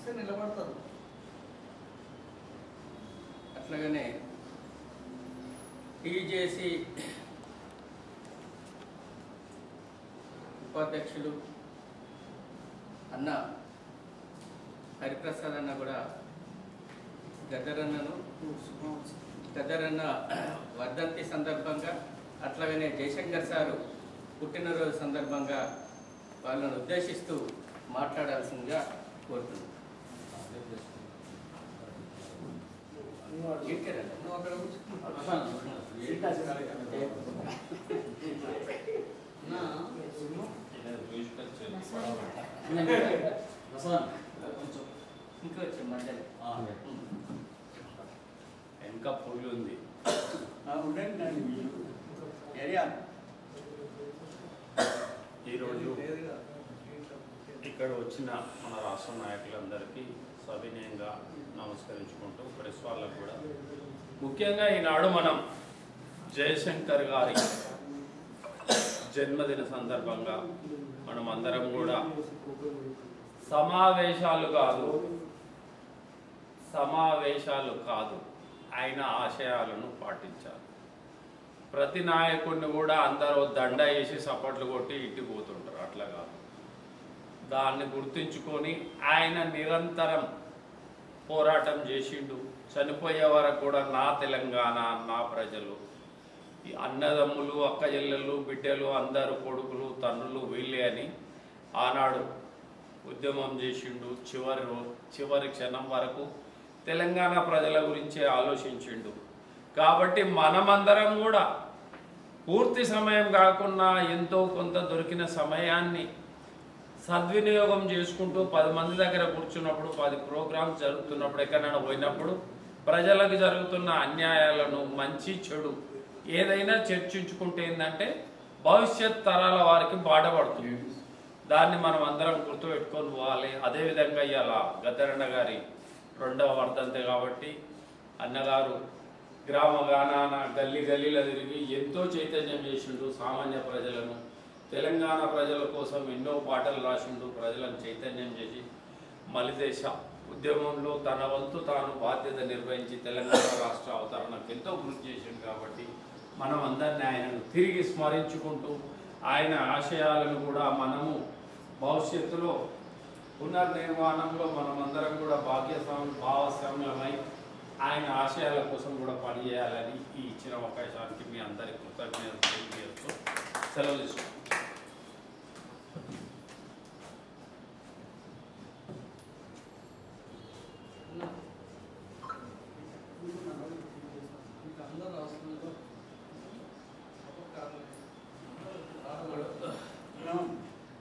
ఇస్తే నిలబడతారు. అట్లాగనే టీజేసీ ఉపాధ్యక్షులు అన్న హరిప్రసాద్ అన్న కూడా గద్దరన్న వర్ధంతి సందర్భంగా అట్లాగనే జయశంకర్ సారు పుట్టినరోజు సందర్భంగా వాళ్ళను ఉద్దేశిస్తూ మాట్లాడాల్సిందిగా కోరుతున్నాను. ఇంకొచ్చి మధ్యలో ఇంకా పొగి ఉంది. ఈరోజు ఇక్కడ వచ్చిన మన రాష్ట్ర నాయకులందరికీ సవినయంగా నమస్కరించుకుంటూ ప్రెస్ వాళ్ళకు కూడా ముఖ్యంగా ఈనాడు మనం జయశంకర్ గారి జన్మదిన సందర్భంగా మనం అందరం కూడా సమావేశాలు కాదు ఆయన ఆశయాలను పాటించాలి. ప్రతి నాయకుడిని కూడా అందరూ దండ వేసి సపోర్ట్లు కొట్టి ఇంటికి పోతుంటారు. అట్లా కాదు, దాన్ని గుర్తుంచుకొని ఆయన నిరంతరం పోరాటం చేసిండు. చనిపోయే వరకు కూడా నా తెలంగాణ, నా ప్రజలు, ఈ అన్నదమ్ములు, అక్క చెల్లెళ్ళు, బిడ్డలు, అందరూ కొడుకులు, తండ్రులు వీళ్ళే అని ఆనాడు ఉద్యమం చేసిండు. చివరి క్షణం వరకు తెలంగాణ ప్రజల గురించే ఆలోచించిండు. కాబట్టి మనమందరం కూడా పూర్తి సమయం కాకుండా ఎంతో కొంత దొరికిన సమయాన్ని సద్వినియోగం చేసుకుంటూ 10 మంది దగ్గర కూర్చున్నప్పుడు, 10 ప్రోగ్రామ్స్ జరుగుతున్నప్పుడు, ఎక్కడైనా పోయినప్పుడు ప్రజలకు జరుగుతున్న అన్యాయాలను, మంచి చెడు ఏదైనా చర్చించుకుంటే ఏంటంటే భవిష్యత్ తరాల వారికి బాధపడుతుంది. దాన్ని మనం అందరం గుర్తుపెట్టుకొని పోవాలి. అదేవిధంగా ఇవాళ గద్దరన్న గారి 2వ వర్ధంతి కాబట్టి అన్నగారు గ్రామ గానాన గల్లీ గల్లీలో తిరిగి ఎంతో చైతన్యం చేసిండు. సామాన్య ప్రజలను, తెలంగాణ ప్రజల కోసం ఎన్నో పాటలు రాసిండు. ప్రజలను చైతన్యం చేసి మలిదేశ ఉద్యమంలో తన వంతు తాను బాధ్యత నిర్వహించి తెలంగాణ రాష్ట్ర అవతరణకు ఎంతో కృషి చేసిండు. కాబట్టి మనం అందరినీ ఆయనను తిరిగి స్మరించుకుంటూ ఆయన ఆశయాలను కూడా మనము భవిష్యత్తులో పునర్నిర్మాణంలో మనమందరం కూడా భాగస్వామ్యమై ఆయన ఆశయాల కోసం కూడా పనిచేయాలని ఈ ఇచ్చిన అవకాశానికి మీ అందరి కృతజ్ఞతలు తెలియజేస్తూ సెలవు తీసుకుంటాం.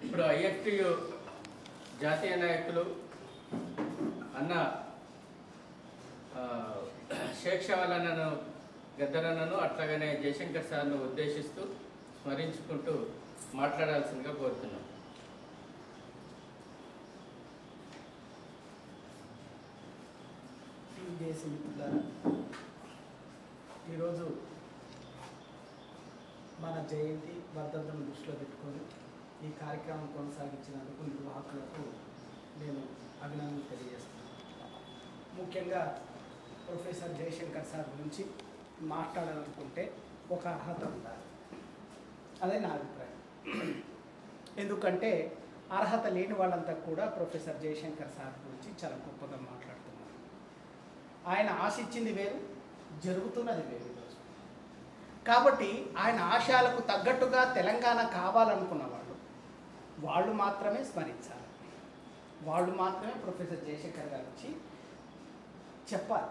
ఇప్పుడు ఐఎఫ్టియు జాతీయ నాయకులు అన్న షేక్ షావాలన్నను, గద్దరన్నను, అట్లాగనే జయశంకర్ సార్ను ఉద్దేశిస్తూ స్మరించుకుంటూ మాట్లాడాల్సిందిగా కోరుతున్నాం. ఈరోజు మన జయంతి వర్ధంతిని దృష్టిలో పెట్టుకొని ఈ కార్యక్రమం కొనసాగించినందుకు నిర్వాహకులకు నేను అభినందనలు తెలియజేస్తున్నాను. ముఖ్యంగా ప్రొఫెసర్ జయశంకర్ సార్ గురించి మాట్లాడాలనుకుంటే ఒక అర్హత ఉండాలి, అదే నా అభిప్రాయం. ఎందుకంటే అర్హత లేని వాళ్ళంతా కూడా ప్రొఫెసర్ జయశంకర్ సార్ గురించి చాలా గొప్పగా మాట్లాడుతున్నారు. ఆయన ఆశించింది వేరు, జరుగుతున్నది వేరు ఈరోజు. కాబట్టి ఆయన ఆశయాలకు తగ్గట్టుగా తెలంగాణ కావాలనుకున్న వాళ్ళు మాత్రమే స్మరించాలి. వాళ్ళు మాత్రమే ప్రొఫెసర్ జయశంకర్ గారు వచ్చి చెప్పాలి.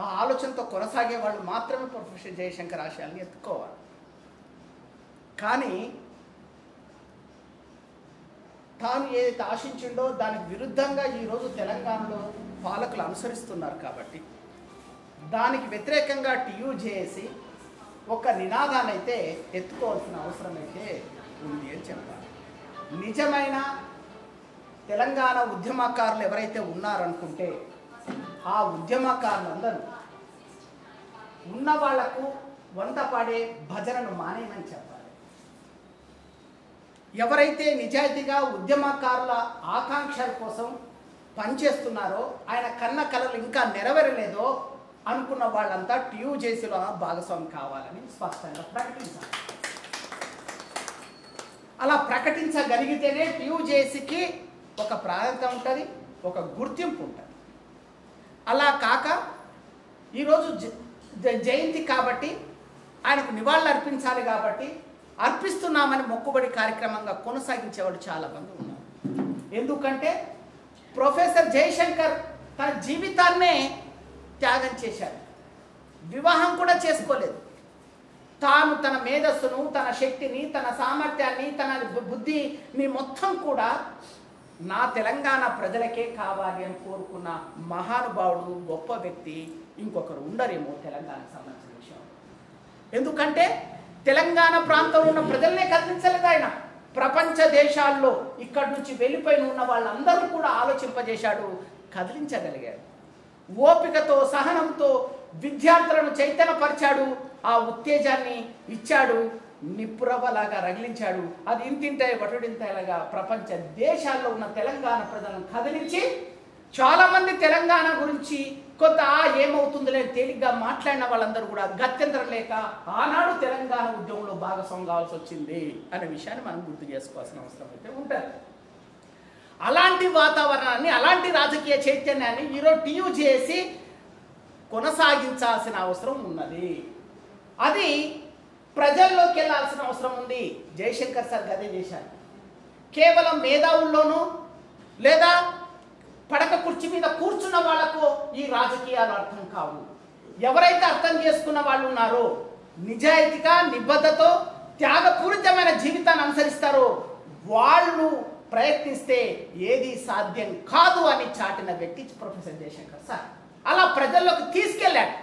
ఆ ఆలోచనతో కొనసాగే వాళ్ళు మాత్రమే ప్రొఫెసర్ జయశంకర్ ఆశయాల్ని ఎత్తుకోవాలి. కానీ తాను ఏదైతే ఆశించిండో దానికి విరుద్ధంగా ఈరోజు తెలంగాణలో పాలకులు అనుసరిస్తున్నారు. కాబట్టి దానికి వ్యతిరేకంగా టీయూజేఏసీ ఒక నినాదాన్ని అయితే ఎత్తుకోవాల్సిన అవసరం అయితే ఉంది అని చెప్పాలి. నిజమైన తెలంగాణ ఉద్యమకారులు ఎవరైతే ఉన్నారనుకుంటే ఆ ఉద్యమకారులందరూ ఉన్న వాళ్లకు వంతపాడే భజనను మానేయమని చెప్పాలి. ఎవరైతే నిజాయితీగా ఉద్యమకారుల ఆకాంక్షల కోసం పనిచేస్తున్నారో, ఆయన కన్న కలలు ఇంకా నెరవేరలేదో అనుకున్న వాళ్ళంతా టీయూజేసీలో భాగస్వామి కావాలని స్పష్టంగా ప్రకటించాలి. అలా ప్రకటించగలిగితేనే టీయూజేసీకి ఒక ప్రాధాన్యత ఉంటుంది, ఒక గుర్తింపు ఉంటుంది. అలా కాక ఈరోజు జయంతి కాబట్టి ఆయనకు నివాళులు అర్పించాలి కాబట్టి అర్పిస్తున్నామని మొక్కుబడి కార్యక్రమంగా కొనసాగించేవాళ్ళు చాలామంది ఉన్నారు. ఎందుకంటే ప్రొఫెసర్ జయశంకర్ తన జీవితాన్నే త్యాగం చేశాడు. వివాహం కూడా చేసుకోలేదు. తాను తన మేధస్సును, తన శక్తిని, తన సామర్థ్యాన్ని, తన బుద్ధిని మొత్తం కూడా నా తెలంగాణ ప్రజలకే కావాలి అని కోరుకున్న మహానుభావుడు, గొప్ప వ్యక్తి ఇంకొకరు ఉండరేమో తెలంగాణకు సంబంధించిన విషయం. ఎందుకంటే తెలంగాణ ప్రాంతంలో ఉన్న ప్రజలనే కదిలించలేదు ఆయన. ప్రపంచ దేశాల్లో ఇక్కడి నుంచి వెళ్ళిపోయి ఉన్న వాళ్ళందరూ కూడా ఆలోచింపజేశాడు, కదిలించగలిగాడు. ఓపికతో, సహనంతో విద్యార్థులను చైతన్యపరిచాడు, ఆ ఉత్తేజాన్ని ఇచ్చాడు, నిప్పురవ్వలాగా రగిలించాడు. అది ఇంతింటే వటుడింతలాగా ప్రపంచ దేశాల్లో ఉన్న తెలంగాణ ప్రజలను కదిలించి చాలామంది తెలంగాణ గురించి కొంత ఏమవుతుందిలే తేలిగ్గా మాట్లాడిన వాళ్ళందరూ కూడా గత్యంతరం లేక ఆనాడు తెలంగాణ ఉద్యమంలో భాగస్వామి కావాల్సి వచ్చింది అనే విషయాన్ని మనం గుర్తు చేసుకోవాల్సిన అవసరం అయితే ఉంటుంది. అలాంటి వాతావరణాన్ని, అలాంటి రాజకీయ చైతన్యాన్ని ఈరోజు టీయూజేసీ కొనసాగించాల్సిన అవసరం ఉన్నది. అది ప్రజల్లోకి వెళ్ళాల్సిన అవసరం ఉంది. జయశంకర్ సార్ గదే చేశారు. కేవలం మేధావుల్లోనూ లేదా పడక కుర్చీ మీద కూర్చున్న వాళ్లకు ఈ రాజకీయాలు అర్థం కావు. ఎవరైతే అర్థం చేసుకున్న వాళ్ళు ఉన్నారో, నిజాయితీగా, నిబద్ధతో, త్యాగపూరితమైన జీవితాన్ని అనుసరిస్తారో వాళ్ళు ప్రయత్నిస్తే ఏది సాధ్యం కాదు అని చాటిన వ్యక్తి ప్రొఫెసర్ జయశంకర్ సార్. అలా ప్రజల్లోకి తీసుకెళ్ళాడు.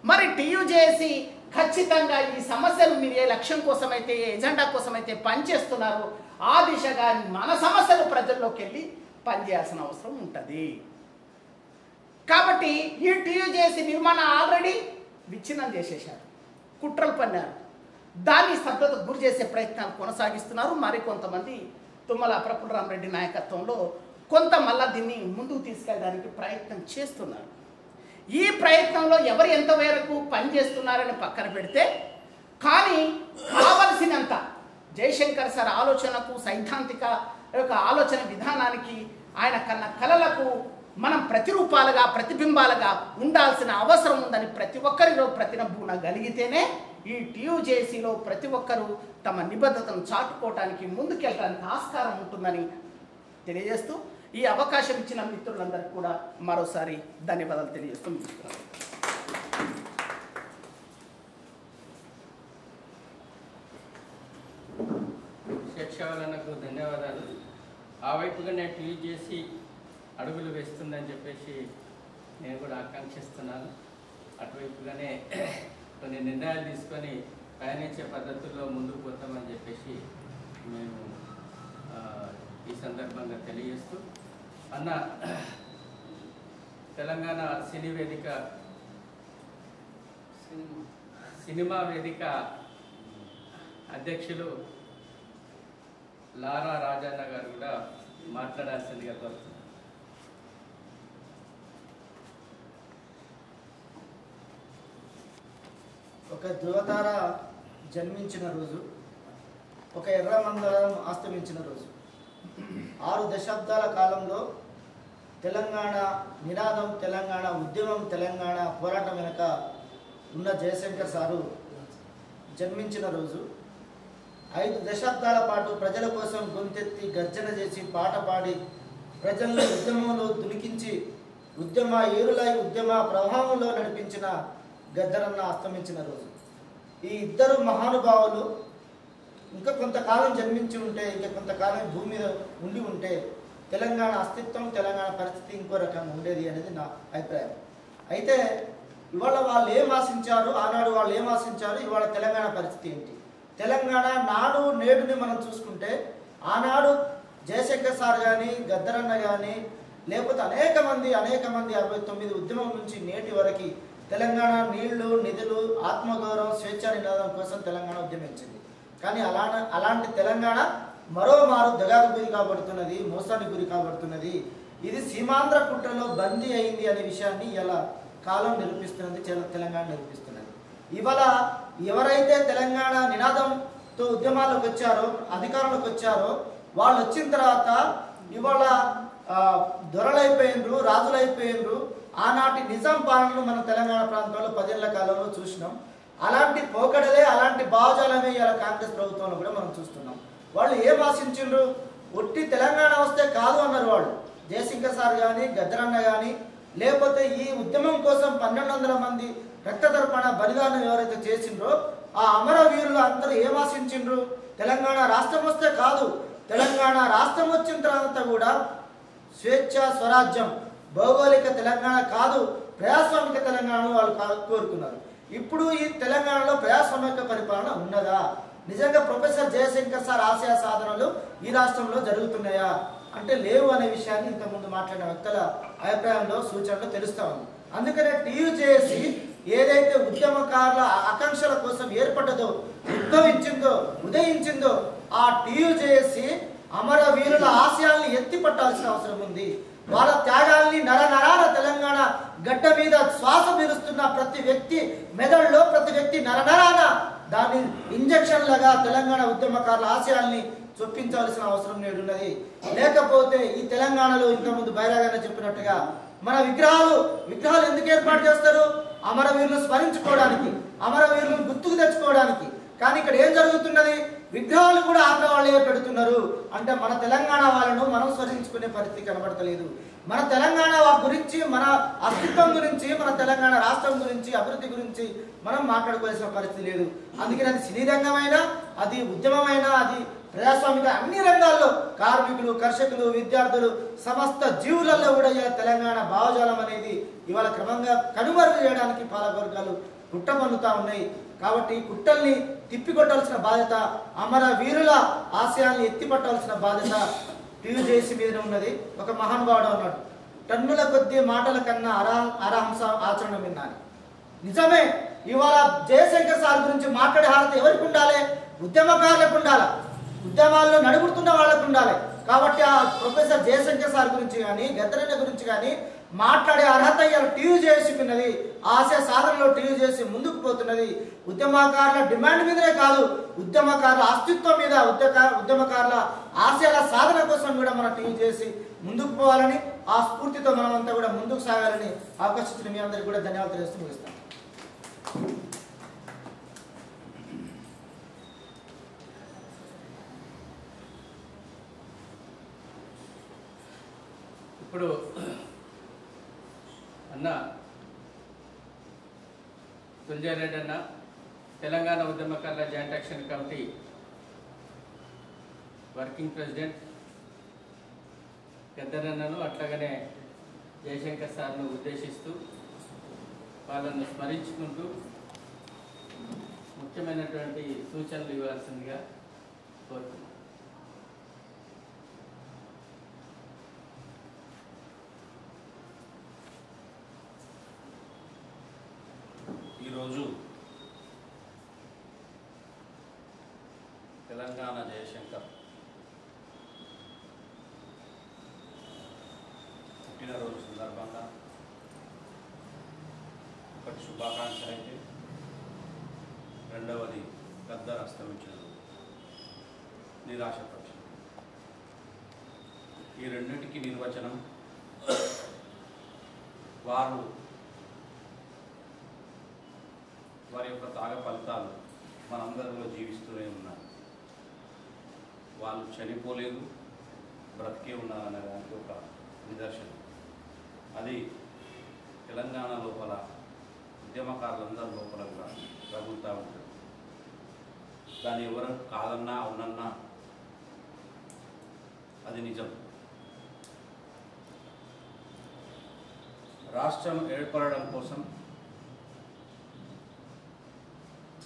మరి టీయూజేసీ ఖచ్చితంగా ఈ సమస్యలు మీరు ఏ లక్ష్యం కోసమైతే, ఏ ఎజెండా కోసమైతే పనిచేస్తున్నారో ఆ దిశగా మన సమస్యలు ప్రజల్లోకి వెళ్ళి పనిచేయాల్సిన అవసరం ఉంటుంది. కాబట్టి ఈ టీయూజేసీ నిర్మాణం ఆల్రెడీ విచ్ఛిన్నం చేసేశారు, కుట్రలు పన్నారు. దాన్ని స్తబ్దతకు గురి చేసే ప్రయత్నాలు కొనసాగిస్తున్నారు. మరికొంతమంది తుమ్మల ప్రఫుల్లరామరెడ్డి నాయకత్వంలో కొంత మళ్ళా దీన్ని ముందుకు తీసుకెళ్ళడానికి ప్రయత్నం చేస్తున్నారు. ఈ ప్రయత్నంలో ఎవరు ఎంతవరకు పనిచేస్తున్నారని పక్కన పెడితే, కానీ కావలసినంత జయశంకర్ సార్ ఆలోచనకు, సైద్ధాంతిక యొక్క ఆలోచన విధానానికి, ఆయన కన్న కలలకు మనం ప్రతిరూపాలుగా, ప్రతిబింబాలుగా ఉండాల్సిన అవసరం ఉందని ప్రతి ఒక్కరిలో ప్రతినబూనగలిగితేనే ఈ టీయూజేసీలో ప్రతి ఒక్కరూ తమ నిబద్ధతను చాటుకోవడానికి, ముందుకెళ్ళడానికి ఆస్కారం ఉంటుందని తెలియజేస్తూ ఈ అవకాశం ఇచ్చిన మిత్రులందరికీ కూడా మరోసారి ధన్యవాదాలు తెలియజేస్తూ ముగిస్తున్నాను. శేషావలనకు ధన్యవాదాలు. ఆ వైపుగానే టీయూజేసీ అడుగులు వేస్తుందని చెప్పేసి నేను కూడా ఆకాంక్షిస్తున్నాను. అటువైపుగానే కొన్ని నిర్ణయాలు తీసుకొని పయనించే పద్ధతుల్లో ముందుకు పోతామని చెప్పేసి మేము ఈ సందర్భంగా తెలియజేస్తూ, అన్న తెలంగాణ సినిమా వేదిక అధ్యక్షులు లారా రాజన్న గారు కూడా మాట్లాడాల్సిందిగా కోరుతున్నాను. ఒక ధృవతార జన్మించిన రోజు, ఒక ఎర్రమందరం అస్తమించిన రోజు. 6 దశాబ్దాల కాలంలో తెలంగాణ నినాదం, తెలంగాణ ఉద్యమం, తెలంగాణ పోరాటం వెనుక ఉన్న జయశంకర్ సారు జన్మించిన రోజు. 5 దశాబ్దాల పాటు ప్రజల కోసం గొంతెత్తి గర్జన చేసి, పాట పాడి, ప్రజలను ఉద్యమంలో దునికించి, ఉద్యమ ఏరులై ఉద్యమ ప్రవాహంలో నడిపించిన గద్దరన్న అస్తమించిన రోజు. ఈ ఇద్దరు మహానుభావులు ఇంకా కొంతకాలం జన్మించి ఉంటే, ఇంకా కొంతకాలం భూమి మీద ఉండి ఉంటే తెలంగాణ అస్తిత్వం, తెలంగాణ పరిస్థితి ఇంకో రకంగా ఉండేది అనేది నా అభిప్రాయం. అయితే ఇవాళ వాళ్ళు ఏం ఆశించారు, ఆనాడు వాళ్ళు ఏం ఆశించారు, ఇవాళ తెలంగాణ పరిస్థితి ఏంటి? తెలంగాణ నాడు నేడుని మనం చూసుకుంటే, ఆనాడు జయశంకర్ సార్ కానీ, గద్దరన్న కానీ, లేకపోతే అనేక మంది 69 ఉద్యమం నుంచి నేటి వరకు తెలంగాణ నీళ్లు, నిధులు, ఆత్మగౌరవం, స్వేచ్ఛా నినాదం కోసం తెలంగాణ ఉద్యమించింది. కానీ అలాంటి తెలంగాణ మరోమారు దగాకు గురి కాబడుతున్నది, మోసానికి గురి కాబడుతున్నది. ఇది సీమాంధ్ర కుట్రలో బందీ అయింది అనే విషయాన్ని ఇలా కాలం నిరూపిస్తున్నది, తెలంగాణ నిరూపిస్తున్నది. ఇవాళ ఎవరైతే తెలంగాణ నినాదంతో ఉద్యమాలకు వచ్చారో, అధికారంలోకి వచ్చారో, వాళ్ళు వచ్చిన తర్వాత ఇవాళ దొరలైపోయినరు, రాజులైపోయినరు. ఆనాటి నిజాం పాలనను మనం తెలంగాణ ప్రాంతంలో 10 ఏళ్ల కాలంలో చూసినాం. అలాంటి పోకడలే, అలాంటి భావజాలమే ఇలా కాంగ్రెస్ ప్రభుత్వంలో కూడా మనం చూస్తున్నాం. వాళ్ళు ఏం ఆశించిండ్రు? ఒట్టి తెలంగాణ వస్తే కాదు అన్నారు వాళ్ళు. జయశంకర్ సార్ కానీ, గద్దరన్న కానీ, లేకపోతే ఈ ఉద్యమం కోసం 1200 మంది రక్తతర్పణ బలిదానం ఎవరైతే చేసిండ్రో ఆ అమరవీరులు అందరూ ఏం ఆశించిండ్రు? తెలంగాణ రాష్ట్రం వస్తే కాదు, తెలంగాణ రాష్ట్రం వచ్చిన తర్వాత కూడా స్వేచ్ఛ, స్వరాజ్యం, భౌగోళిక తెలంగాణ కాదు, ప్రజాస్వామిక తెలంగాణను వాళ్ళు కోరుకున్నారు. ఇప్పుడు ఈ తెలంగాణలో ప్రజాస్వామిక పరిపాలన ఉన్నదా? నిజంగా ప్రొఫెసర్ జయశంకర్ సార్ ఆశయ సాధనలు ఈ రాష్ట్రంలో జరుగుతున్నాయా అంటే లేవు అనే విషయాన్ని ఇంతకుముందు మాట్లాడిన వ్యక్తుల అభిప్రాయంలో, సూచనలు తెలుస్తా ఉంది. అందుకనే టీయూజేఏసీ ఏదైతే ఉద్యమకారుల ఆకాంక్షల కోసం ఏర్పడ్డదో, ఉదయించిందో ఆ టీయూజేఏసీ అమరవీరుల ఆశయాల్ని ఎత్తి పట్టాల్సిన అవసరం ఉంది. వాళ్ళ త్యాగాల్ని నరనరాన తెలంగాణ గడ్డ మీద శ్వాస పీలుస్తున్న ప్రతి వ్యక్తి మెదడులో, ప్రతి వ్యక్తి నరనరాన దాన్ని ఇంజక్షన్ లాగా తెలంగాణ ఉద్యమకారుల ఆశయాల్ని చొప్పించాల్సిన అవసరం నేడున్నది. లేకపోతే ఈ తెలంగాణలో ఇంతకుముందు బైరాగానే చెప్పినట్టుగా మన విగ్రహాలు ఎందుకు ఏర్పాటు చేస్తారు? అమరవీరులను స్మరించుకోవడానికి, అమరవీరులను గుర్తుకు తెచ్చుకోవడానికి. కానీ ఇక్కడ ఏం జరుగుతున్నది? విగ్రహాలు కూడా ఆంధ్ర వాళ్ళే పెడుతున్నారు. అంటే మన తెలంగాణ వాళ్ళను మనం స్మరించుకునే పరిస్థితి కనబడతలేదు. మన తెలంగాణ గురించి, మన అస్తిత్వం గురించి, మన తెలంగాణ రాష్ట్రం గురించి, అభివృద్ధి గురించి మనం మాట్లాడుకోవాల్సిన పరిస్థితి లేదు. అందుకని అది సినీ రంగమైనా, అది ఉద్యమమైనా, అది ప్రజాస్వామిక అన్ని రంగాల్లో కార్మికులు, కర్షకులు, విద్యార్థులు, సమస్త జీవులలో కూడా తెలంగాణ భావజాలం అనేది ఇవాళ క్రమంగా కనుమరుగు చేయడానికి పాలకవర్గాలు కుట్ర పన్నుతా ఉన్నాయి. కాబట్టి కుట్రల్ని తిప్పికొట్టాల్సిన బాధ్యత, అమరవీరుల ఆశయాల్ని ఎత్తిపట్టాల్సిన బాధ్యత టీయూజేఏసీ మీద ఉన్నది. ఒక మహానుభావుడు అన్నాడు, టన్నుల కొద్దీ మాటల కన్నా అరహంస ఆచరణ విన్నాను. నిజమే. ఇవాళ జయశంకర్ సార్ గురించి మాట్లాడే అర్హత ఎవరికి ఉండాలి? ఉద్యమకారులకు ఉండాలి, ఉద్యమాల్లో నడుపుతున్న వాళ్ళకు ఉండాలి. కాబట్టి ఆ ప్రొఫెసర్ జయశంకర్ సార్ గురించి కానీ, గద్దరన్న గురించి కానీ మాట్లాడే అర్హత ఇవాళ టీయూజేఏసీకి ఉన్నది. ఆశయ సాధనలో టీయూజేఏసీ ముందుకు పోతున్నది. ఉద్యమకారుల డిమాండ్ మీదనే కాదు, ఉద్యమకారుల అస్తిత్వం మీద, ఉద్యమకారుల ఆశయాల సాధన కోసం కూడా మన టీయూజేఏసీ ముందుకు పోవాలని, ఆ స్ఫూర్తితో మనమంతా కూడా ముందుకు సాగాలని అవకాశించిన మీ అందరికీ కూడా ధన్యవాదాలు తెలియజేస్తూ ముగిస్తాం. ఇప్పుడు అన్న తులజారెడ్డి అన్న తెలంగాణ ఉద్యమకారుల joint action committee working president గద్దరన్నను, అట్లాగనే జయశంకర్ సార్ను ఉద్దేశిస్తూ వాళ్ళను స్మరించుకుంటూ ముఖ్యమైనటువంటి సూచనలు ఇవ్వాల్సిందిగా కోరుతున్నాను. ఈరోజు తెలంగాణ జయశంకర్ పుట్టినరోజు సందర్భంగా ఒకటి శుభాకాంక్షలు అయితే, రెండవది గద్దర్ అస్తమించిన నిరాశపరిచిన. ఈ రెండింటికి నిర్వచనం వారి యొక్క త్యాగ ఫలితాలు మనందరిలో జీవిస్తూనే ఉన్నారు. వాళ్ళు చనిపోలేదు, బ్రతికే ఉన్నారనే దానికి ఒక నిదర్శనం. అది తెలంగాణ లోపల ఉద్యమకారులందరి లోపల కూడా రగులుతూ ఉంటుంది. దాన్ని ఎవరు కాదన్నా అవునన్నా అది నిజం. రాష్ట్రం ఏర్పడడం కోసం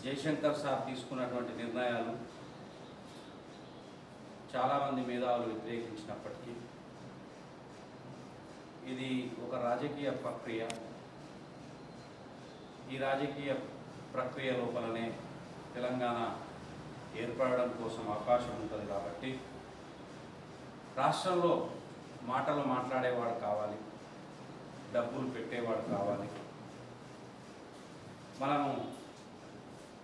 జయశంకర్ సార్ తీసుకున్నటువంటి నిర్ణయాలు చాలామంది మేధావులు వ్యతిరేకించినప్పటికీ ఇది ఒక రాజకీయ ప్రక్రియ. ఈ రాజకీయ ప్రక్రియ లోపలనే తెలంగాణ ఏర్పడడం కోసం అవకాశం ఉంటుంది. కాబట్టి రాష్ట్రంలో మాటలు మాట్లాడేవాడు కావాలి, డబ్బులు పెట్టేవాడు కావాలి. మనము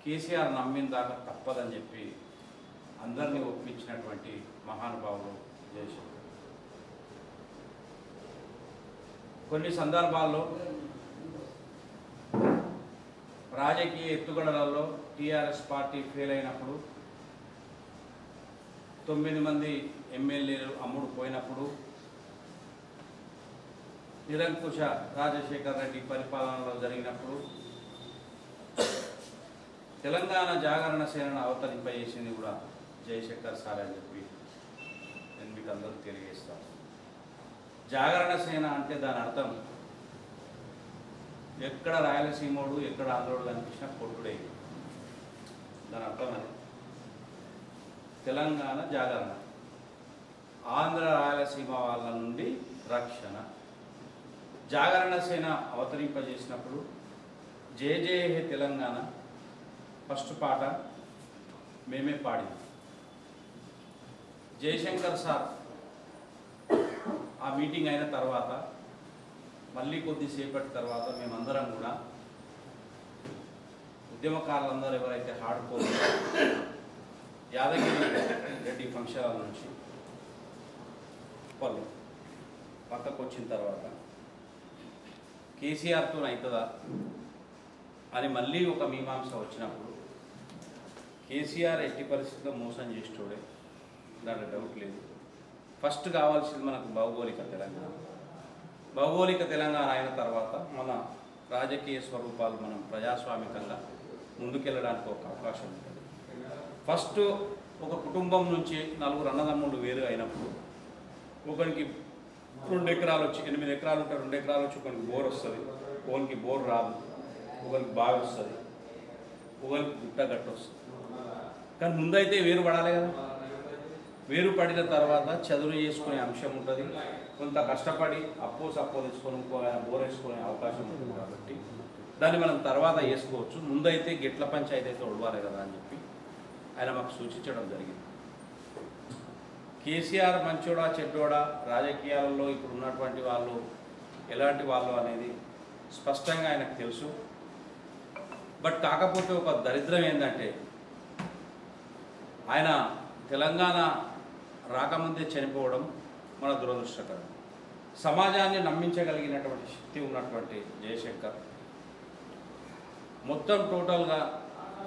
కేసీఆర్ నమ్మిన దాకా తప్పదని చెప్పి అందరినీ ఒప్పించినటువంటి మహానుభావులు జయశంకర్. కొన్ని సందర్భాల్లో రాజకీయ ఎత్తుగడలలో టీఆర్ఎస్ పార్టీ ఫెయిల్ అయినప్పుడు, 9 మంది ఎమ్మెల్యేలు అమ్ముడు పోయినప్పుడు, నిరంకుశ రాజశేఖర్ రెడ్డి పరిపాలనలో జరిగినప్పుడు తెలంగాణ జాగరణ సేనను అవతరింపజేసింది కూడా జయశంకర్ సార్ అని చెప్పి నేను మీకు అందరూ తెలియజేస్తాను. జాగరణ సేన అంటే దాని అర్థం ఎక్కడ రాయలసీమోడు ఎక్కడ ఆంధ్రోడు కనిపించినా కొట్టుడే. దాని అర్థం అది. తెలంగాణ జాగరణ, ఆంధ్ర రాయలసీమ వాళ్ళ నుండి రక్షణ. జాగరణ సేన అవతరింపజేసినప్పుడు జయ జయ హే తెలంగాణ ఫస్ట్ పాట మేమే పాడింది. జయశంకర్ సార్ ఆ మీటింగ్ అయిన తర్వాత మళ్ళీ కొద్దిసేపటి తర్వాత మేమందరం కూడా ఉద్యమకారులందరూ ఎవరైతే hardcore Yadagiri Reddy function hall నుంచి పళ్ళు పక్కకు వచ్చిన తర్వాత కేసీఆర్తో అవుతుందా అని మళ్ళీ ఒక మీమాంస వచ్చినప్పుడు కేసీఆర్ ఎట్టి పరిస్థితుల్లో మోసం చేసేటోడే, దాంట్లో డౌట్ లేదు. ఫస్ట్ కావాల్సింది మనకు భౌగోళిక తెలంగాణ. భౌగోళిక తెలంగాణ అయిన తర్వాత మన రాజకీయ స్వరూపాలు మనం ప్రజాస్వామికంగా ముందుకెళ్ళడానికి ఒక అవకాశం ఉంటుంది. ఫస్ట్ ఒక కుటుంబం నుంచి 4 అన్నదమ్ములు వేరు అయినప్పుడు ఒకరికి 2 ఎకరాలు వచ్చి 8 ఎకరాలు ఉంటే 2 ఎకరాలు వచ్చి ఒకరికి బోర్ వస్తుంది, ఒకరికి బోర్ రాదు, ఒకరికి బావి వస్తుంది, ఒకరికి గుట్ట గట్టు వస్తుంది. కానీ ముందైతే వేరు పడాలి కదా. వేరు పడిన తర్వాత చదువు చేసుకునే అంశం ఉంటుంది, కొంత కష్టపడి అప్పో సప్పో తీసుకొని బోర్ వేసుకునే అవకాశం ఉంటుంది. కాబట్టి దాన్ని మనం తర్వాత వేసుకోవచ్చు. ముందైతే గిట్ల పంచాయతీ అయితే ఉడవాలి కదా అని చెప్పి ఆయన మాకు సూచించడం జరిగింది. కేసీఆర్ మంచోడా చెడ్డోడా, రాజకీయాలలో ఇప్పుడు ఉన్నటువంటి వాళ్ళు ఎలాంటి వాళ్ళు అనేది స్పష్టంగా ఆయనకు తెలుసు. బట్ కాకపోతే ఒక దరిద్రం ఏంటంటే ఆయన తెలంగాణ రాకముందే చనిపోవడం మన దురదృష్టకరం. సమాజాన్ని నమ్మించగలిగినటువంటి శక్తి ఉన్నటువంటి జయశంకర్ మొత్తం టోటల్గా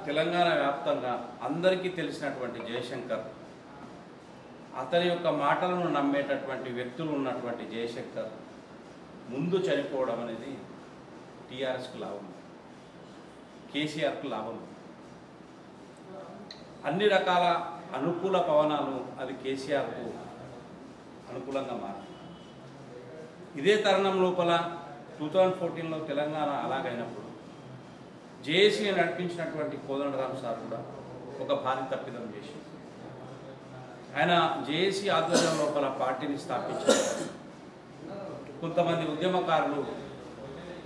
తెలంగాణ వ్యాప్తంగా అందరికీ తెలిసినటువంటి జయశంకర్, అతని యొక్క మాటలను నమ్మేటటువంటి వ్యక్తులు ఉన్నటువంటి జయశంకర్ ముందు చనిపోవడం అనేది టీఆర్ఎస్కు లాభం, కేసీఆర్కు లాభం. అన్ని రకాల అనుకూల పవనాలు అది కేసీఆర్కు అనుకూలంగా మారాయి. ఇదే తరుణం లోపల 2014లో తెలంగాణ అలాగైనప్పుడు జేఏసీని నడిపించినటువంటి కోదండరాం సార్ కూడా ఒక భారీ తప్పిదం చేసి ఆయన జేఏసీ ఆధ్వర్యం లోపల పార్టీని స్థాపించారు. కొంతమంది ఉద్యమకారులు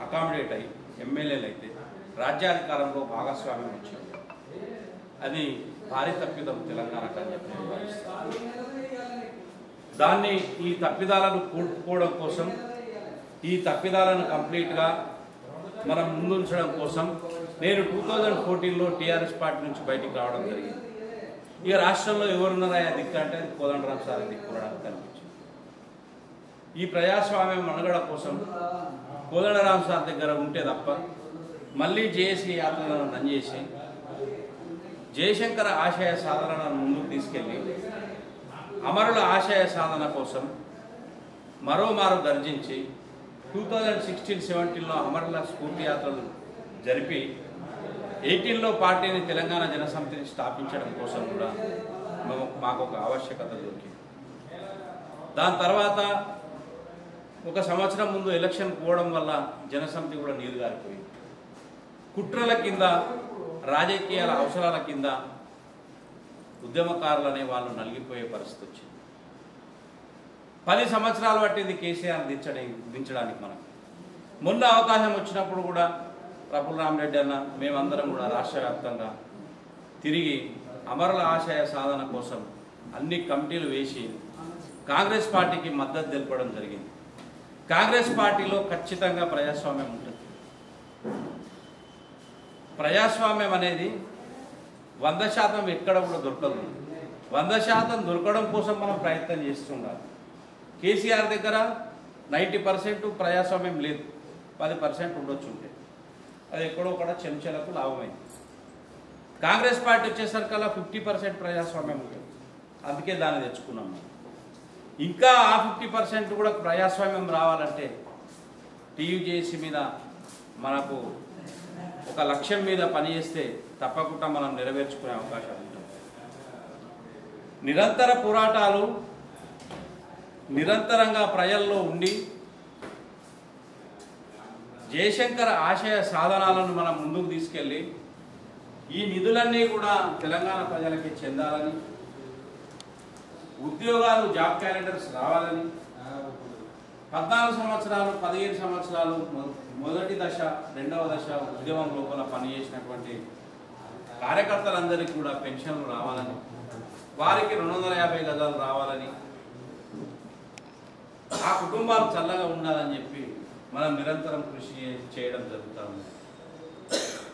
అకామిడేట్ అయ్యి ఎమ్మెల్యేలు అయితే రాజ్యాధికారంలో భాగస్వామ్యం వచ్చింది. అది భారీ తప్పిదం తెలంగాణకు అని చెప్పి దాన్ని ఈ తప్పిదాలను కూడుకోవడం కోసం, ఈ తప్పిదాలను కంప్లీట్గా మనం ముందుంచడం కోసం నేను 2014లో టీఆర్ఎస్ పార్టీ నుంచి బయటికి రావడం జరిగింది. ఇక రాష్ట్రంలో ఎవరున్నారా దిక్కు అంటే కోదండరాం సార్ దిక్కునడానికి కనిపించింది. ఈ ప్రజాస్వామ్యం మనుగడ కోసం కోదండరాం సార్ దగ్గర ఉంటే తప్ప మళ్ళీ జేఏసీ యాత్రలను రన్ చేసి జయశంకర్ ఆశయ సాధనను ముందుకు తీసుకెళ్ళి అమరుల ఆశయ సాధన కోసం మరోమారు గర్జించి 2016-17లో అమరుల స్ఫూర్తి యాత్రలు జరిపి 18లో పార్టీని తెలంగాణ జనసమితిని స్థాపించడం కోసం కూడా మాకు ఒక ఆవశ్యకత దొరికింది. దాని తర్వాత 1 సంవత్సరం ముందు ఎలక్షన్ పోవడం వల్ల జనసమితి కూడా నీరు గారిపోయింది. కుట్రల కింద, రాజకీయాల అవసరాల కింద ఉద్యమకారులనే వాళ్ళు నలిగిపోయే పరిస్థితి వచ్చింది. 10 సంవత్సరాలు పట్టింది కేసీఆర్ దించడానికి. మనకు మొన్న అవకాశం వచ్చినప్పుడు కూడా ప్రఫుల్ల రామరెడ్డి అన్న మేమందరం కూడా రాష్ట్ర వ్యాప్తంగా తిరిగి అమరుల ఆశయ సాధన కోసం అన్ని కమిటీలు వేసి కాంగ్రెస్ పార్టీకి మద్దతు తెలపడం జరిగింది. కాంగ్రెస్ పార్టీలో ఖచ్చితంగా ప్రజాస్వామ్యం ఉంటుంది. ప్రజాస్వామ్యం అనేది 100% ఎక్కడ కూడా దొరకదు. 100% దొరకడం కోసం మనం ప్రయత్నం చేస్తుండాలి. కేసీఆర్ దగ్గర 90% ప్రజాస్వామ్యం లేదు, 10% ఉండొచ్చు ఉంటే అది ఎక్కడో కూడా చెంచాలకు లాభమైంది. కాంగ్రెస్ పార్టీ వచ్చేసరికల్లా 50% ప్రజాస్వామ్యం ఉంటుంది. అందుకే దాన్ని తెచ్చుకున్నాం. ఇంకా ఆ 50% కూడా ప్రజాస్వామ్యం రావాలంటే టీయూజేసీ మీద మనకు ఒక లక్ష్యం మీద పనిచేస్తే తప్పకుండా మనం నెరవేర్చుకునే అవకాశం ఉంటుంది. నిరంతర పోరాటాలు నిరంతరంగా ప్రజల్లో ఉండి జయశంకర్ ఆశయ సాధనాలను మనం ముందుకు తీసుకెళ్ళి ఈ నిధులన్నీ కూడా తెలంగాణ ప్రజలకి చెందాలని, ఉద్యోగాలు జాబ్ క్యాలెండర్స్ రావాలని 14 సంవత్సరాలు 15 సంవత్సరాలు మొదటి దశ రెండవ దశ ఉద్యమం లోపల పనిచేసినటువంటి కార్యకర్తలందరికీ కూడా పెన్షన్లు రావాలని, వారికి 250 గజాలు రావాలని, ఆ కుటుంబాలు చల్లగా ఉండాలని చెప్పి మనం నిరంతరం కృషి చేయడం జరుగుతూ ఉంది.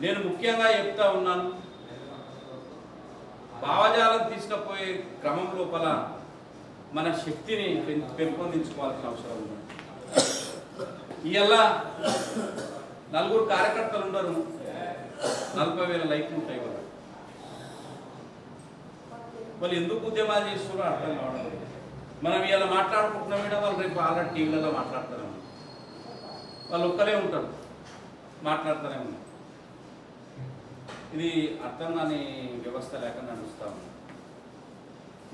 నేను ముఖ్యంగా చెప్తా ఉన్నాను, భావజాలం తీసుకుపోయే క్రమం లోపల మన శక్తిని పెంపొందించుకోవాల్సిన అవసరం ఉంది. ఇవాళ 4 కార్యకర్తలు ఉండరు, 40,000 లైఫ్లు ఉంటాయి. వాళ్ళు ఎందుకు ఉద్యమాలు చేస్తున్నారో అర్థం కావడం లేదు. మనం ఇవాళ మాట్లాడుకుంటున్నాం కూడా వాళ్ళు రేపు ఆల్రెడీ టీవీలలో మాట్లాడుతూనే ఉన్నారు. వాళ్ళు ఒక్కరే ఉంటారు, మాట్లాడుతూనే ఉన్నారు. ఇది అర్థం కాని వ్యవస్థ లేక నడుస్తూ ఉంది.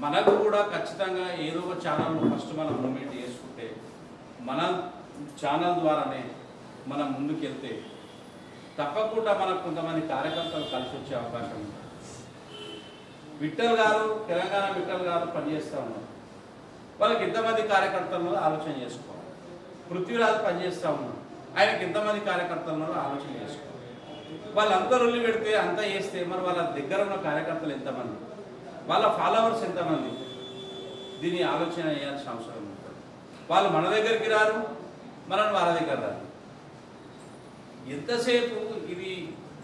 మనకు కూడా ఖచ్చితంగా ఏదో ఒక ఛానల్ ఫస్ట్ మనం మూమెంట్ చేసుకుంటే మన ఛానల్ ద్వారానే మనం ముందుకెళ్తే తప్పకుండా మనకు కొంతమంది కార్యకర్తలు కలిసి వచ్చే అవకాశం ఉంది. విఠల్ గారు, తెలంగాణ విఠల్ గారు పనిచేస్తూ ఉన్నారు. వాళ్ళకి ఎంతమంది కార్యకర్తలను ఆలోచన చేసుకోవాలి. పృథ్వీరాజు పనిచేస్తూ ఉన్నారు, ఆయనకి ఎంతమంది కార్యకర్తలను ఆలోచన చేసుకోవాలి. వాళ్ళంతా రొల్లి పెడితే అంతా చేస్తే మరి వాళ్ళ దగ్గర ఉన్న కార్యకర్తలు ఎంతమంది, వాళ్ళ ఫాలోవర్స్ ఎంతమంది, దీన్ని ఆలోచన చేయాల్సిన అవసరం ఉంటుంది. వాళ్ళు మన దగ్గరికి రారు, మనం వాళ్ళ దగ్గర రారు. ఎంతసేపు ఇది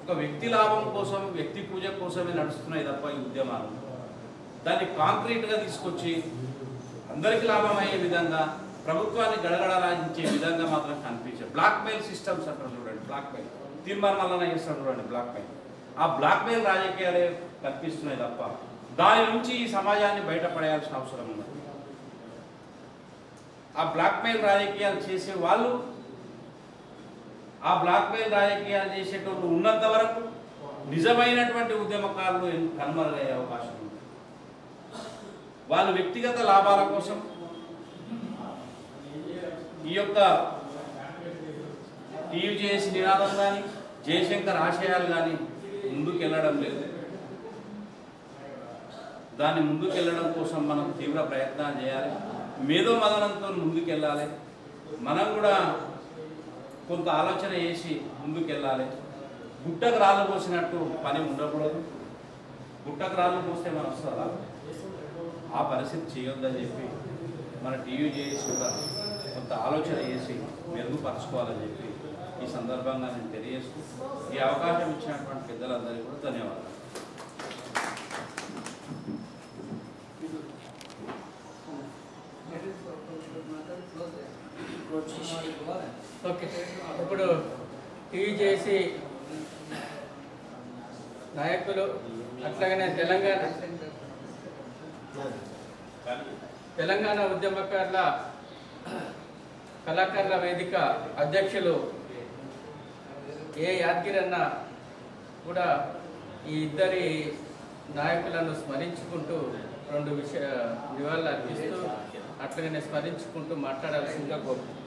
ఒక వ్యక్తి లాభం కోసం, వ్యక్తి పూజ కోసమే నడుస్తున్నాయి తప్ప ఈ ఉద్యమాలు దాన్ని కాంక్రీట్గా తీసుకొచ్చి అందరికీ లాభం అయ్యే విధంగా, ప్రభుత్వాన్ని గడగడలాడించే విధంగా మాత్రం కనిపించారు. బ్లాక్మెయిల్ సిస్టమ్స్ అంటారు చూడండి, బ్లాక్మెయిల్ తీర్మానం చేస్తారు చూడండి, బ్లాక్మెయిల్. ఆ బ్లాక్మెయిల్ రాజకీయాలే కనిపిస్తున్నాయి తప్ప దాని నుంచి ఈ సమాజాన్ని బయటపడేయాల్సిన అవసరం ఉంది. ఆ బ్లాక్మెయిల్ రాజకీయాలు చేసే వాళ్ళు, ఆ బ్లాక్మెయిల్ రాజకీయాలు చేసేటోళ్ళు ఉన్నంత వరకు నిజమైనటువంటి ఉద్యమకారులు కనుమరుగయ్యే అవకాశం ఉంది. వాళ్ళు వ్యక్తిగత లాభాల కోసం ఈ యొక్క టీయూజేఎస్ నినాదం కానీ, జయశంకర్ ఆశయాలు కానీ ముందుకెళ్ళడం లేదు. దాన్ని ముందుకెళ్ళడం కోసం మనం తీవ్ర ప్రయత్నాలు చేయాలి. మేధో మదనంతో ముందుకెళ్ళాలి. మనం కూడా కొంత ఆలోచన చేసి ముందుకెళ్ళాలి. గుట్టకు రాళ్ళు పోసినట్టు పని ఉండకూడదు. గుట్టకు రాళ్ళు పోస్తే మనం వస్తుందా, ఆ పరిస్థితి చేయొద్దని చెప్పి మన టీయూజేఎస్ కూడా కొంత ఆలోచన చేసి మెరుగుపరచుకోవాలని చెప్పి ఈ సందర్భంగా నేను తెలియజేస్తూ ఈ అవకాశం ఇచ్చినటువంటి పెద్దలందరికీ కూడా ధన్యవాదాలు. ఓకే, ఇప్పుడు టీయూజేసీ నాయకులు అట్లాగనే తెలంగాణ ఉద్యమకారుల కళాకారుల వేదిక అధ్యక్షులు యాదగిరన్న కూడా ఈ ఇద్దరి నాయకులను స్మరించుకుంటూ 2 నివాళులు అర్పిస్తూ అట్లాగనే స్మరించుకుంటూ మాట్లాడాల్సిందిగా కోరుతున్నాను.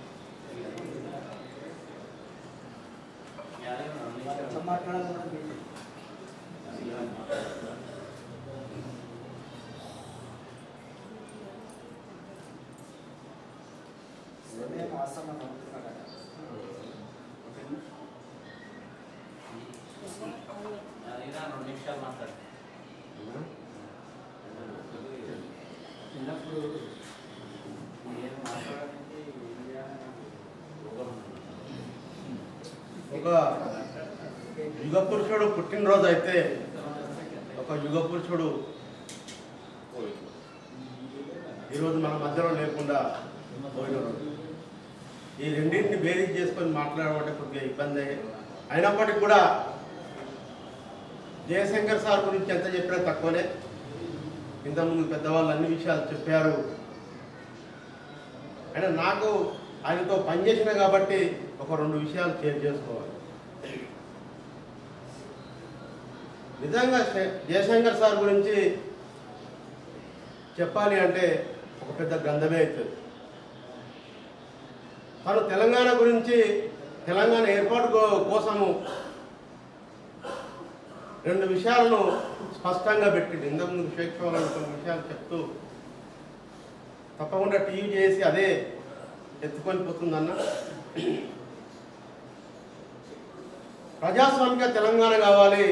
చిన్నప్పుడు ఒక యుగ పురుషుడు పుట్టినరోజు అయితే ఒక యుగ పురుషుడు ఈరోజు మన మధ్యలో లేకుండా పోయిన రోజు. ఈ రెండింటిని బేరీజ్ చేసుకొని మాట్లాడమంటే కొద్దిగా ఇబ్బంది. అయినప్పటికీ కూడా జయశంకర్ సార్ గురించి ఎంత చెప్పినా తక్కువనే. ఇంతకుముందు పెద్దవాళ్ళు అన్ని విషయాలు చెప్పారు. అయినా నాకు ఆయనతో పనిచేసిన కాబట్టి ఒక 2 విషయాలు షేర్ చేసుకోవాలి. నిజంగా జయశంకర్ సార్ గురించి చెప్పాలి అంటే ఒక పెద్ద గ్రంథమే అవుతుంది. తను తెలంగాణ గురించి, తెలంగాణ ఏర్పాటు కోసము 2 విషయాలను స్పష్టంగా పెట్టింది. ఇంతకుముందు విశ్వేశ్వరాలు కొన్ని విషయాలు చెప్తూ తప్పకుండా టీవీ చేసి అదే ఎత్తుకొని పోతుందన్న. ప్రజాస్వామిక తెలంగాణ కావాలి,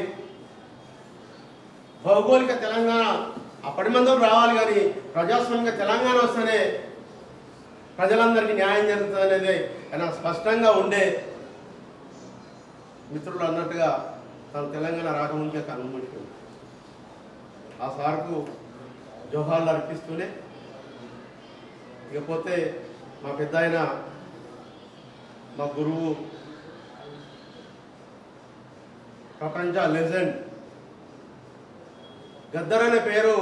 భౌగోళిక తెలంగాణ అప్పటి మందం రావాలి, కానీ ప్రజాస్వామిక తెలంగాణ వస్తేనే ప్రజలందరికీ న్యాయం జరుగుతుంది అనేది ఆయన స్పష్టంగా ఉండే. మిత్రులు అన్నట్టుగా తను తెలంగాణ రాకముందే కన్నుమూసుకుంది. ఆ సార్కు జోహార్లు అర్పిస్తూనే ఇకపోతే మా పెద్ద ఆయన, మా గురువు, ప్రపంచ లెజెండ్ గద్దర్ అనే పేరు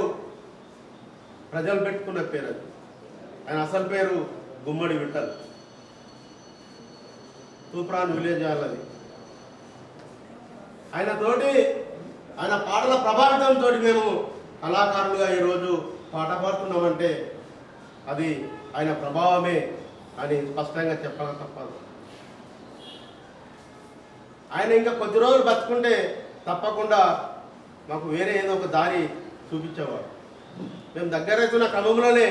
ప్రజలు పెట్టుకున్న పేరు. అది ఆయన అసలు పేరు గుమ్మడి విఠల్, తూప్రాన్ విలేజ్ వాళ్ళది. ఆయన పాటల ప్రభావితంతో మేము కళాకారులుగా ఈరోజు పాట పాడుతున్నామంటే అది ఆయన ప్రభావమే అని స్పష్టంగా చెప్పక తప్పదు. ఆయన ఇంకా కొద్ది రోజులు బతుకుంటే తప్పకుండా మాకు వేరే ఏదో ఒక దారి చూపించేవాడు. మేము దగ్గరైతున్న క్రమంలోనే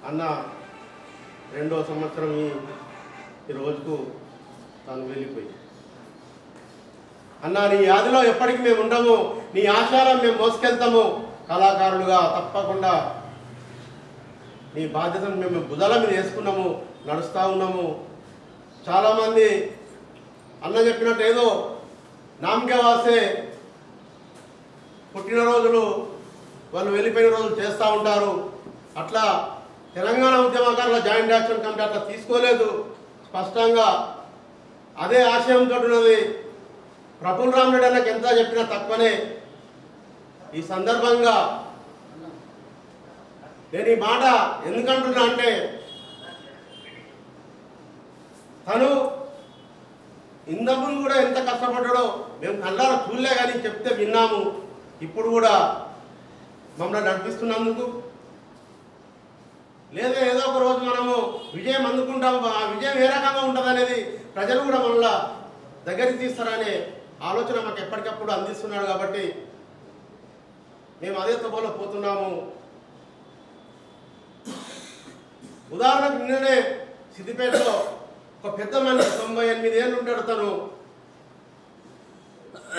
అన్న 2వ సంవత్సరం ఈ రోజుకు తను వెళ్ళిపోయి, అన్న నీ యాదిలో ఎప్పటికీ మేము ఉండము, నీ ఆశయాలను మేము మోసుకెళ్తాము, కళాకారులుగా తప్పకుండా నీ బాధ్యతను మేము భుజాల మీద వేసుకున్నాము, నడుస్తూ ఉన్నాము. చాలామంది అన్న చెప్పినట్టు ఏదో నామకే వాసే పుట్టినరోజులు వాళ్ళు వెళ్ళిపోయిన రోజులు చేస్తూ ఉంటారు. అట్లా తెలంగాణ ఉద్యమకారుల జాయింట్ యాక్షన్ కమిటీ అట్లా తీసుకోలేదు. స్పష్టంగా అదే ఆశయంతో ఉన్నది. ప్రఫుల్ రామరెడ్డి అన్నకి ఎంత చెప్పినా తక్కువనే. ఈ సందర్భంగా నేను ఈ మాట ఎందుకంటున్నా అంటే, తను ఇంతకుముందు కూడా ఎంత కష్టపడ్డాడో మేము కళ్ళారా చూడలే కానీ చెప్తే విన్నాము. ఇప్పుడు కూడా మమ్మల్ని నడిపిస్తున్నందుకు, లేదా ఏదో ఒక రోజు మనము విజయం అందుకుంటాము, ఆ విజయం ఏ రకంగా ఉంటుంది అనేది ప్రజలు కూడా మనల్ని దగ్గరికి తీస్తారనే ఆలోచన మాకు ఎప్పటికప్పుడు అందిస్తున్నాడు. కాబట్టి మేము అదే తోబలో పోతున్నాము. ఉదాహరణకు నిన్ననే సిద్దిపేటలో ఒక పెద్ద మనిషి 98 ఏళ్ళు ఉంటాడు, తను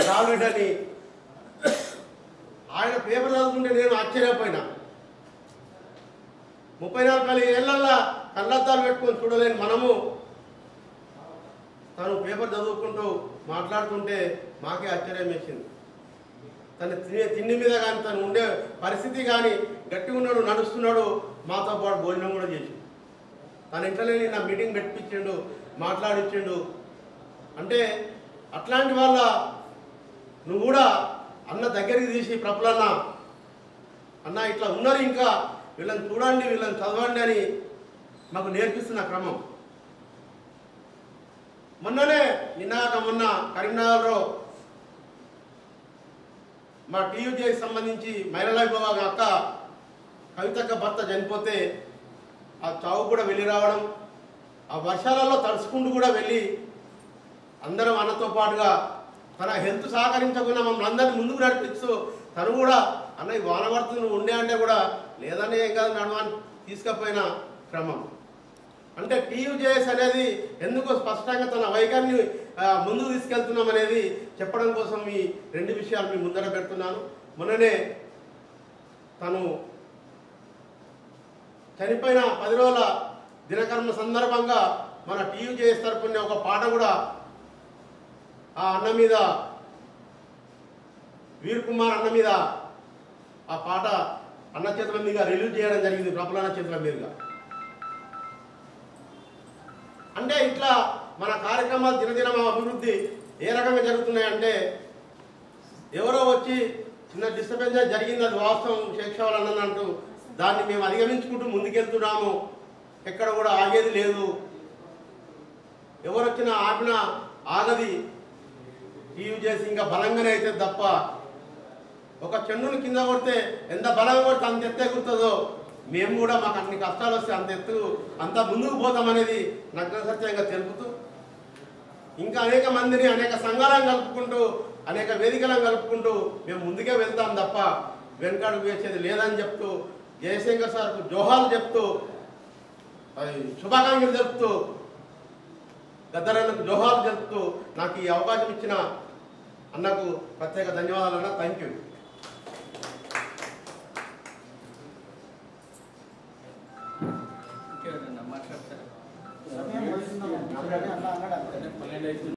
రావురెడ్డి అని. ఆయన పేపర్ చదువుతుంటే నేను ఆశ్చర్యపోయినా. 34 ఏళ్ళల్లో కళ్ళద్దాలు పెట్టుకొని చూడలేని మనము తను పేపర్ చదువుకుంటూ మాట్లాడుతుంటే మాకే ఆశ్చర్యం వేసింది. తను తిండి మీద కానీ, తను ఉండే పరిస్థితి కానీ, గట్టిగా ఉన్నాడు, నడుస్తున్నాడు, మాతో పాటు భోజనం కూడా చేసి తన ఇంట్లోనే నా మీటింగ్ పెట్టించిండు, మాట్లాడిచ్చిండు. అంటే అట్లాంటి వాళ్ళ నువ్వు కూడా అన్న దగ్గరికి తీసి ప్రఫులన్న అన్న ఇట్లా ఉన్నారు, ఇంకా వీళ్ళని చూడండి, వీళ్ళని చదవండి అని మాకు నేర్పిస్తున్న క్రమం. మొన్ననే మొన్న కరీంనగర్లో మా టీయూజేకి సంబంధించి మహిళల విభాగం అక్క కవితక్క భర్త చనిపోతే ఆ చావు కూడా వెళ్ళి రావడం, ఆ వర్షాలలో తడుచుకుంటూ కూడా వెళ్ళి అందరం అన్నతో పాటుగా తన హెల్త్ సహకరించకుండా మమ్మల్ని అందరినీ ముందుకు నడిపిస్తూ తను కూడా అన్న ఈ వాన పడుతుంది నువ్వు ఉండే అంటే కూడా లేదనే ఏం కాదు నడవని తీసుకపోయిన క్రమం. అంటే టీయూజేఎస్ అనేది ఎందుకు స్పష్టంగా తన వైఖరిని ముందుకు తీసుకెళ్తున్నాం అనేది చెప్పడం కోసం ఈ 2 విషయాలు మీ ముందర పెడుతున్నాను. మొన్ననే తను చనిపోయిన 10 రోజుల దినకర్మ సందర్భంగా మన టీయూజేఎస్ తరపున ఒక పాట కూడా ఆ అన్న మీద, వీర్ కుమార్ అన్న మీద ఆ పాట అన్న చేతుల మీదుగా రిలీజ్ చేయడం జరిగింది, ప్రబలన్న చేతుల మీదుగా. అంటే ఇట్లా మన కార్యక్రమాలు దినదినం అభివృద్ధి ఏ రకంగా జరుగుతున్నాయంటే, ఎవరో వచ్చి చిన్న డిస్టర్బెన్స్ జరిగింది, అది వాస్తవం, షేక్ షావల్ అన్నంటూ దాన్ని మేము అధిగమించుకుంటూ ముందుకెళ్తున్నాము, ఎక్కడ కూడా ఆగేది లేదు. ఎవరు వచ్చినా ఆపినా ఆగది. టీయూజేఎస్ ఇంకా బలంగానే అయితే తప్ప, ఒక చెండుని కింద కొడితే ఎంత బలంగా కొడితే అంత ఎత్తు ఎగురుతుందో, మేము కూడా మాకు అన్ని కష్టాలు వస్తే అంత ఎత్తు అంత ముందుకు పోతామనేది నగ్న సత్యంగా తెలుపుతూ, ఇంకా అనేక మందిని అనేక సంఘాలను కలుపుకుంటూ అనేక వేదికలను కలుపుకుంటూ మేము ముందుకే వెళ్తాం తప్ప వెనకాడుకు వేసేది లేదని చెప్తూ, జయశంకర్ సార్కు జోహాలు చెప్తూ, శుభాకాంక్షలు తెలుపుతూ, గద్దరన్నకు జోహాలు చెప్తూ నాకు ఈ అవకాశం ఇచ్చిన అన్నకు ప్రత్యేక ధన్యవాదాలు అన్న. Thank you. ఇంకెవరన్నా మాట్లాడతారా? సమయం పోయిందన్న అన్నాడు.